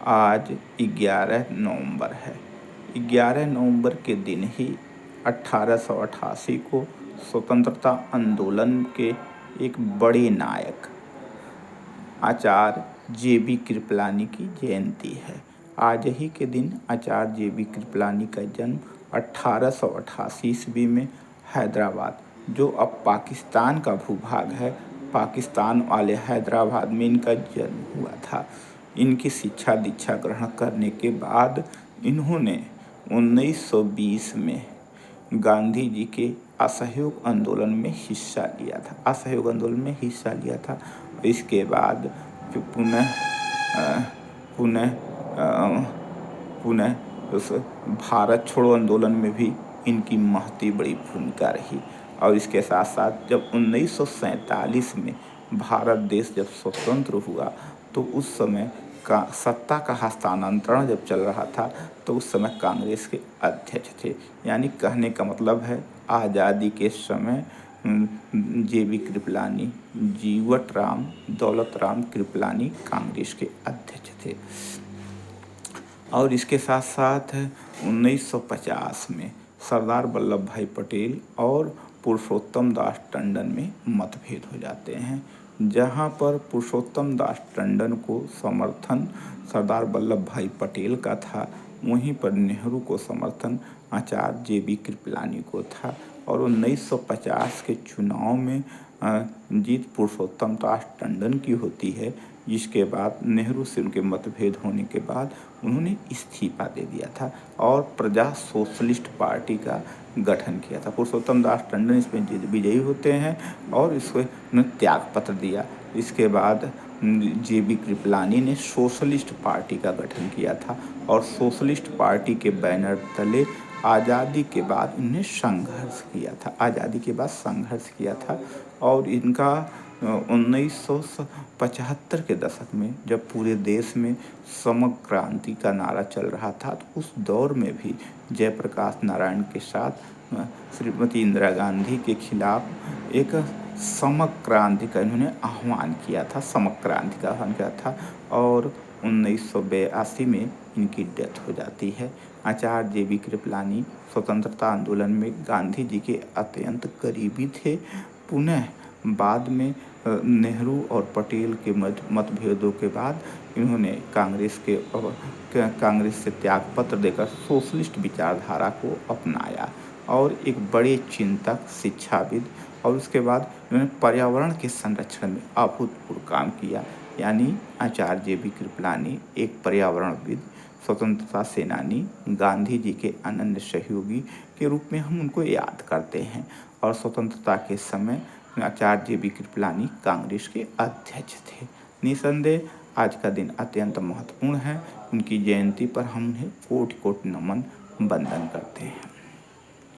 आज 11 नवंबर है। 11 नवंबर के दिन ही 1888 को स्वतंत्रता आंदोलन के एक बड़े नायक आचार्य जे.बी. कृपलानी की जयंती है। आज ही के दिन आचार्य जे.बी. कृपलानी का जन्म 1888 ईस्वी में हैदराबाद, जो अब पाकिस्तान का भूभाग है, पाकिस्तान वाले हैदराबाद में इनका जन्म हुआ था। इनकी शिक्षा दीक्षा ग्रहण करने के बाद इन्होंने 1920 में गांधी जी के असहयोग आंदोलन में हिस्सा लिया था। इसके बाद फिर पुनः उस भारत छोड़ो आंदोलन में भी इनकी महती बड़ी भूमिका रही। और इसके साथ साथ जब 1947 में भारत देश जब स्वतंत्र हुआ तो उस समय का सत्ता का हस्तांतरण जब चल रहा था तो उस समय कांग्रेस के अध्यक्ष थे। यानी कहने का मतलब है आज़ादी के समय जे.बी. कृपलानी, जीवट राम दौलत राम कृपलानी कांग्रेस के अध्यक्ष थे। और इसके साथ साथ 1950 में सरदार वल्लभ भाई पटेल और पुरुषोत्तम दास टंडन में मतभेद हो जाते हैं, जहां पर पुरुषोत्तम दास टंडन को समर्थन सरदार वल्लभ भाई पटेल का था, वहीं पर नेहरू को समर्थन आचार्य जे.बी. कृपलानी को था। और 1950 के चुनाव में जीत पुरुषोत्तम दास टंडन की होती है, जिसके बाद नेहरू से उनके मतभेद होने के बाद उन्होंने इस्तीफा दे दिया था और प्रजा सोशलिस्ट पार्टी का गठन किया था। पुरुषोत्तम दास टंडन इसमें विजयी होते हैं और इसको त्याग पत्र दिया। इसके बाद जे.बी. कृपलानी ने सोशलिस्ट पार्टी का गठन किया था और सोशलिस्ट पार्टी के बैनर तले आज़ादी के बाद इन्हें संघर्ष किया था। और इनका 1975 के दशक में जब पूरे देश में समग्र क्रांति का नारा चल रहा था तो उस दौर में भी जयप्रकाश नारायण के साथ श्रीमती इंदिरा गांधी के खिलाफ एक समग्र क्रांति का इन्होंने आह्वान किया था। और 1982 में इनकी डेथ हो जाती है। आचार्य जे.बी. कृपलानी स्वतंत्रता आंदोलन में गांधी जी के अत्यंत करीबी थे। पुनः बाद में नेहरू और पटेल के मतभेदों के बाद इन्होंने कांग्रेस से त्यागपत्र देकर सोशलिस्ट विचारधारा को अपनाया और एक बड़े चिंतक, शिक्षाविद, और उसके बाद इन्होंने पर्यावरण के संरक्षण में अभूतपूर्व काम किया। यानी आचार्य जे.बी. कृपलानी एक पर्यावरणविद, स्वतंत्रता सेनानी, गांधी जी के अनन्य सहयोगी के रूप में हम उनको याद करते हैं। और स्वतंत्रता के समय आचार्य जे.बी. कृपलानी कांग्रेस के अध्यक्ष थे। निसंदेह आज का दिन अत्यंत महत्वपूर्ण है। उनकी जयंती पर हम उन्हें कोटि कोटि नमन वंदन करते हैं।